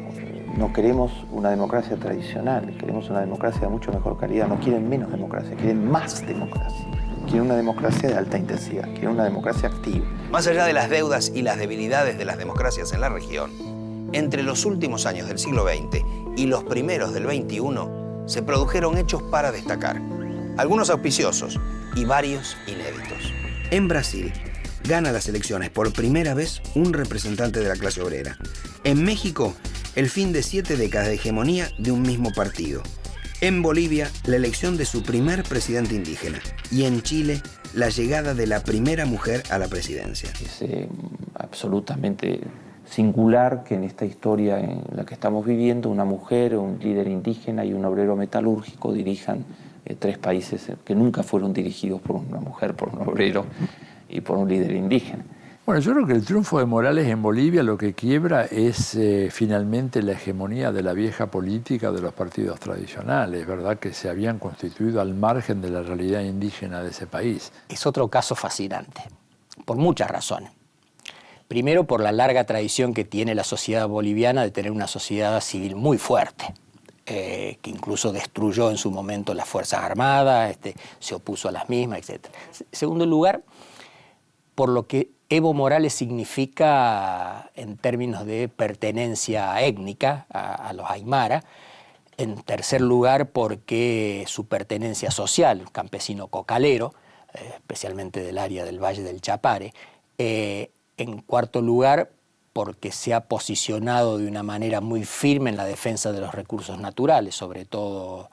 Speaker 15: no queremos una democracia tradicional, queremos una democracia de mucho mejor calidad. No quieren menos democracia, quieren más democracia. Quieren una democracia de alta intensidad, quieren una democracia activa.
Speaker 4: Más allá de las deudas y las debilidades de las democracias en la región, entre los últimos años del siglo XX y los primeros del XXI, se produjeron hechos para destacar. Algunos auspiciosos y varios inéditos. En Brasil, gana las elecciones por primera vez un representante de la clase obrera. En México, el fin de 7 décadas de hegemonía de un mismo partido. En Bolivia, la elección de su primer presidente indígena. Y en Chile, la llegada de la primera mujer a la presidencia.
Speaker 15: Es absolutamente singular que en esta historia en la que estamos viviendo, una mujer, un líder indígena y un obrero metalúrgico dirijan 3 países que nunca fueron dirigidos por una mujer, por un obrero y por un líder indígena.
Speaker 21: Bueno, yo creo que el triunfo de Morales en Bolivia lo que quiebra es finalmente la hegemonía de la vieja política de los partidos tradicionales, ¿verdad? Que se habían constituido al margen de la realidad indígena de ese país.
Speaker 7: Es otro caso fascinante, por muchas razones. Primero, por la larga tradición que tiene la sociedad boliviana de tener una sociedad civil muy fuerte, que incluso destruyó en su momento las Fuerzas Armadas, se opuso a las mismas, etc. Segundo lugar, por lo que Evo Morales significa en términos de pertenencia étnica a los aymara. En tercer lugar, porque su pertenencia social, campesino cocalero, especialmente del área del Valle del Chapare. En cuarto lugar, porque se ha posicionado de una manera muy firme en la defensa de los recursos naturales, sobre todo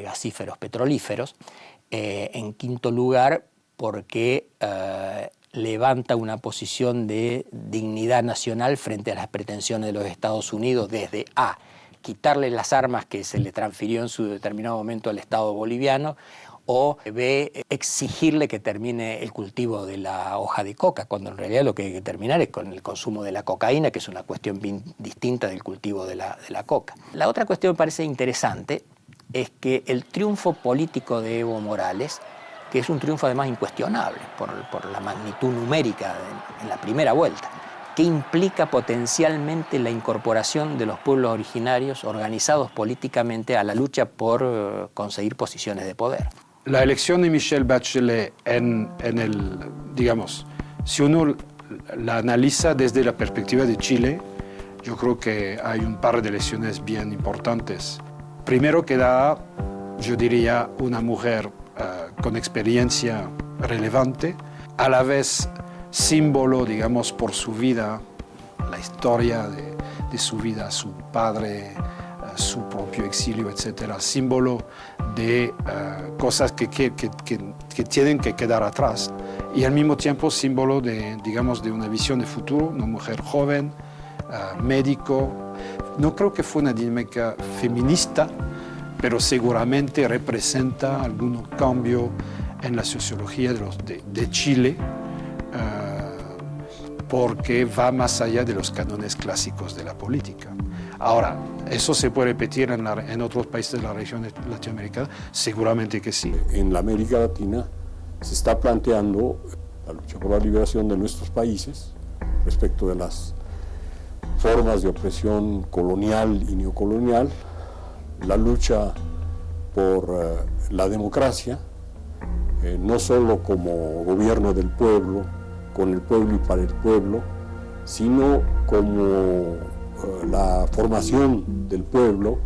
Speaker 7: gasíferos, petrolíferos. En quinto lugar, porque levanta una posición de dignidad nacional frente a las pretensiones de los Estados Unidos desde A, quitarle las armas que se le transfirió en su determinado momento al Estado boliviano, o B, exigirle que termine el cultivo de la hoja de coca, cuando en realidad lo que hay que terminar es con el consumo de la cocaína, que es una cuestión bien distinta del cultivo de la coca. La otra cuestión que me parece interesante es que el triunfo político de Evo Morales, que es un triunfo además incuestionable por la magnitud numérica en la primera vuelta, que implica potencialmente la incorporación de los pueblos originarios organizados políticamente a la lucha por conseguir posiciones de poder.
Speaker 10: La elección de Michelle Bachelet digamos, si uno la analiza desde la perspectiva de Chile, yo creo que hay un par de lecciones bien importantes. Primero que da, yo diría, una mujer con experiencia relevante, a la vez símbolo, digamos, por su vida, la historia de su vida, su padre, su propio exilio, etc. Símbolo de cosas que tienen que quedar atrás. Y al mismo tiempo símbolo de, digamos, de una visión de futuro, una mujer joven, médico. No creo que fue una dinámica feminista, pero seguramente representa algún cambio en la sociología de Chile, porque va más allá de los cánones clásicos de la política. Ahora, ¿eso se puede repetir en otros países de la región latinoamericana? Seguramente que sí.
Speaker 8: En la América Latina se está planteando la lucha por la liberación de nuestros países respecto de las formas de opresión colonial y neocolonial, la lucha por la democracia, no solo como gobierno del pueblo, con el pueblo y para el pueblo, sino como la formación del pueblo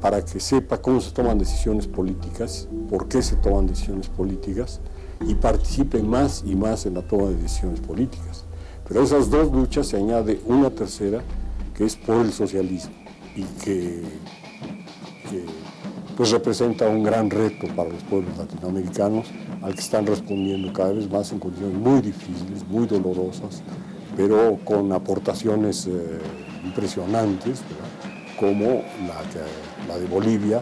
Speaker 8: para que sepa cómo se toman decisiones políticas, por qué se toman decisiones políticas y participe más y más en la toma de decisiones políticas. Pero a esas dos luchas se añade una tercera, que es por el socialismo y que pues representa un gran reto para los pueblos latinoamericanos, al que están respondiendo cada vez más en condiciones muy difíciles, muy dolorosas, pero con aportaciones impresionantes, ¿verdad? Como la de Bolivia,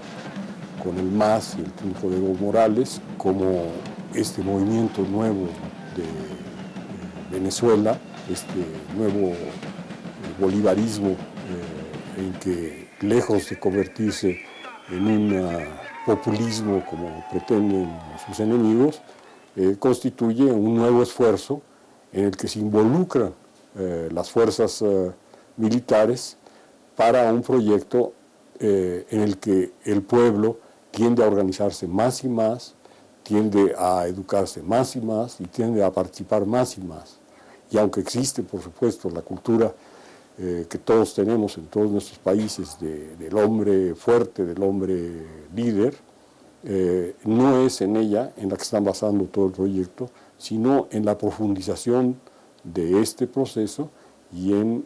Speaker 8: con el MAS y el triunfo de Evo Morales, como este movimiento nuevo de Venezuela, este nuevo bolivarismo en que, lejos de convertirse en un populismo como pretenden sus enemigos, constituye un nuevo esfuerzo en el que se involucran las fuerzas militares para un proyecto en el que el pueblo tiende a organizarse más y más, tiende a educarse más y más y tiende a participar más y más. Y aunque existe, por supuesto, la cultura que todos tenemos en todos nuestros países del hombre fuerte, del hombre líder, no es en ella en la que están basando todo el proyecto, sino en la profundización de este proceso y en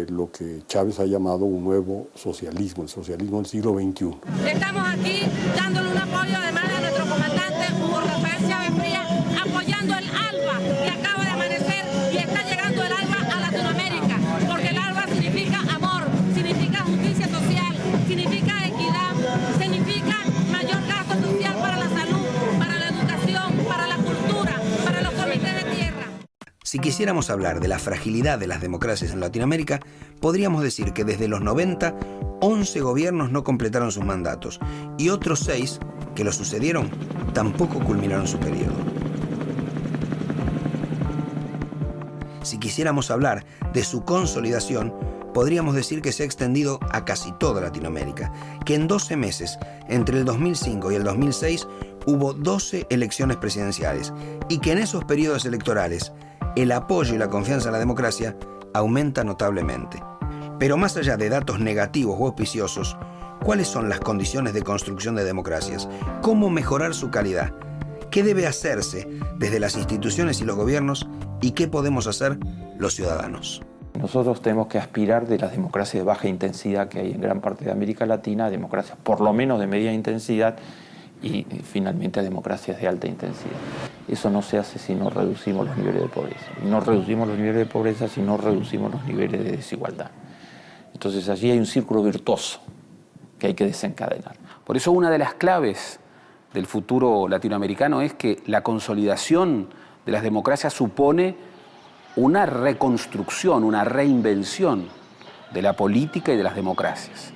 Speaker 8: lo que Chávez ha llamado un nuevo socialismo, el socialismo del siglo XXI.
Speaker 9: Estamos aquí dándole un apoyo además a nuestro comandante Hugo Rafael Chávez Frías, apoyando el ALBA que acaba de amanecer y está llegando el ALBA a Latinoamérica, porque el ALBA significa amor, significa justicia social, significa equidad, significa mayor gasto social para la salud, para la educación, para la cultura, para los comités de tierra.
Speaker 4: Si quisiéramos hablar de la fragilidad de las democracias en Latinoamérica, podríamos decir que desde los 90, 11 gobiernos no completaron sus mandatos y otros 6 que los sucedieron tampoco culminaron su periodo. Si quisiéramos hablar de su consolidación, podríamos decir que se ha extendido a casi toda Latinoamérica, que en 12 meses, entre el 2005 y el 2006, hubo 12 elecciones presidenciales y que en esos periodos electorales el apoyo y la confianza en la democracia aumenta notablemente. Pero más allá de datos negativos o auspiciosos, ¿cuáles son las condiciones de construcción de democracias? ¿Cómo mejorar su calidad? ¿Qué debe hacerse desde las instituciones y los gobiernos? ¿Y qué podemos hacer los ciudadanos?
Speaker 15: Nosotros tenemos que aspirar de las democracias de baja intensidad que hay en gran parte de América Latina a democracias por lo menos de media intensidad y finalmente a democracias de alta intensidad. Eso no se hace si no reducimos los niveles de pobreza. Y no reducimos los niveles de pobreza si no reducimos los niveles de desigualdad. Entonces allí hay un círculo virtuoso que hay que desencadenar.
Speaker 17: Por eso una de las claves del futuro latinoamericano es que la consolidación de las democracias supone una reconstrucción, una reinvención de la política y de las democracias,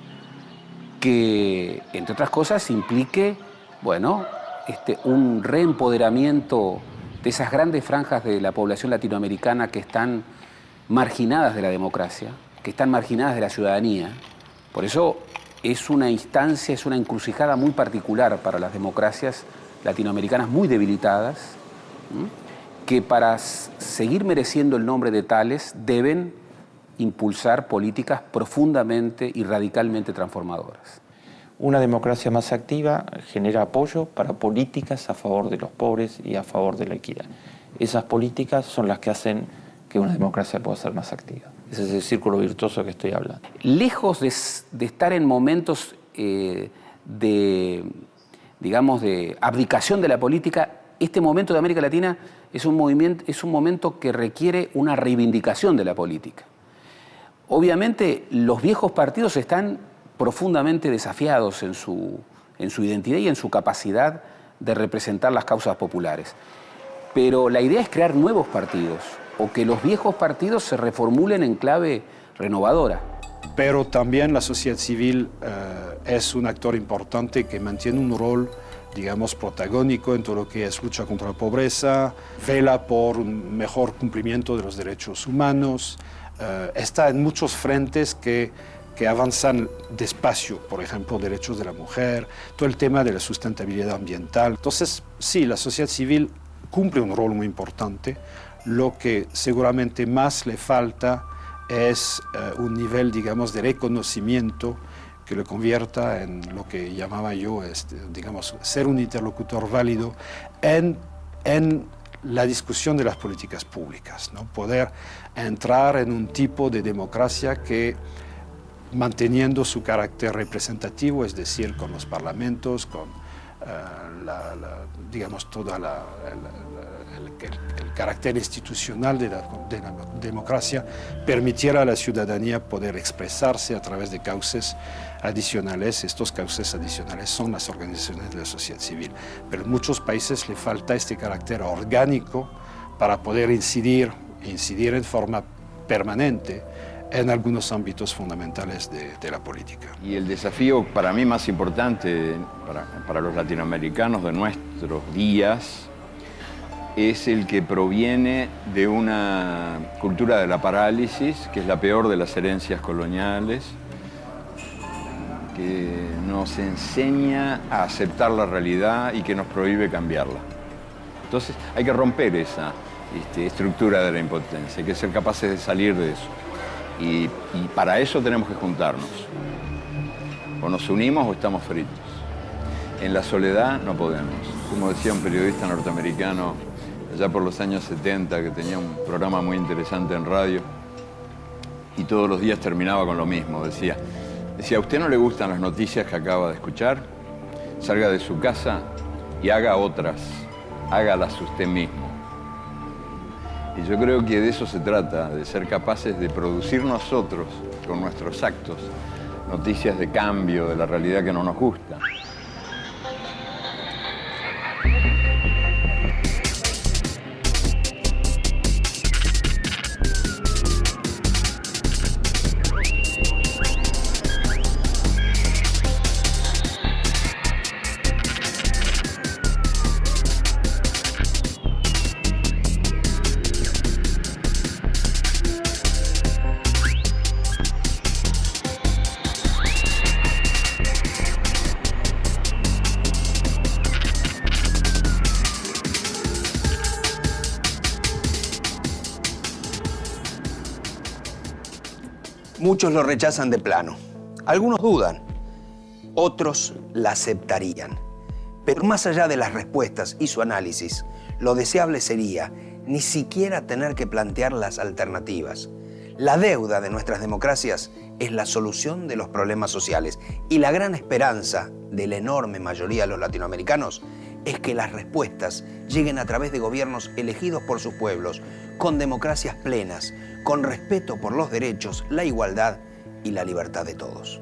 Speaker 17: que, entre otras cosas, implique, un reempoderamiento de esas grandes franjas de la población latinoamericana que están marginadas de la democracia, que están marginadas de la ciudadanía. Por eso es una instancia, es una encrucijada muy particular para las democracias latinoamericanas muy debilitadas, que para seguir mereciendo el nombre de tales deben impulsar políticas profundamente y radicalmente transformadoras.
Speaker 15: Una democracia más activa genera apoyo para políticas a favor de los pobres y a favor de la equidad. Esas políticas son las que hacen que una democracia pueda ser más activa. Ese es el círculo virtuoso que estoy hablando.
Speaker 17: Lejos de estar en momentos de abdicación de la política, este momento de América Latina es un momento que requiere una reivindicación de la política. Obviamente, los viejos partidos están profundamente desafiados en su identidad y en su capacidad de representar las causas populares. Pero la idea es crear nuevos partidos o que los viejos partidos se reformulen en clave renovadora.
Speaker 10: Pero también la sociedad civil es un actor importante que mantiene un rol, digamos, protagónico en todo lo que es lucha contra la pobreza, vela por un mejor cumplimiento de los derechos humanos, está en muchos frentes que avanzan despacio, por ejemplo, derechos de la mujer, todo el tema de la sustentabilidad ambiental. Entonces, sí, la sociedad civil cumple un rol muy importante. Lo que seguramente más le falta es un nivel, digamos, de reconocimiento que lo convierta en lo que llamaba yo, digamos, ser un interlocutor válido en la discusión de las políticas públicas, ¿no? Poder entrar en un tipo de democracia que, manteniendo su carácter representativo, es decir, con los parlamentos, con digamos, todo el carácter institucional de la democracia, permitiera a la ciudadanía poder expresarse a través de cauces adicionales. Estos cauces adicionales son las organizaciones de la sociedad civil. Pero en muchos países le falta este carácter orgánico para poder incidir en forma permanente en algunos ámbitos fundamentales de la política.
Speaker 1: Y el desafío para mí más importante para los latinoamericanos de nuestros días es el que proviene de una cultura de la parálisis, que es la peor de las herencias coloniales, que nos enseña a aceptar la realidad y que nos prohíbe cambiarla. Entonces hay que romper esa estructura de la impotencia, hay que ser capaces de salir de eso. Y para eso tenemos que juntarnos. O nos unimos o estamos fritos. En la soledad no podemos. Como decía un periodista norteamericano allá por los años 70, que tenía un programa muy interesante en radio, y todos los días terminaba con lo mismo. Decía, ¿a usted no le gustan las noticias que acaba de escuchar? Salga de su casa y haga otras. Hágalas usted mismo. Y yo creo que de eso se trata, de ser capaces de producir nosotros, con nuestros actos, noticias de cambio de la realidad que no nos gusta.
Speaker 4: Muchos lo rechazan de plano. Algunos dudan, otros la aceptarían. Pero más allá de las respuestas y su análisis, lo deseable sería ni siquiera tener que plantear las alternativas. La deuda de nuestras democracias es la solución de los problemas sociales y la gran esperanza de la enorme mayoría de los latinoamericanos es que las respuestas lleguen a través de gobiernos elegidos por sus pueblos, con democracias plenas, con respeto por los derechos, la igualdad y la libertad de todos.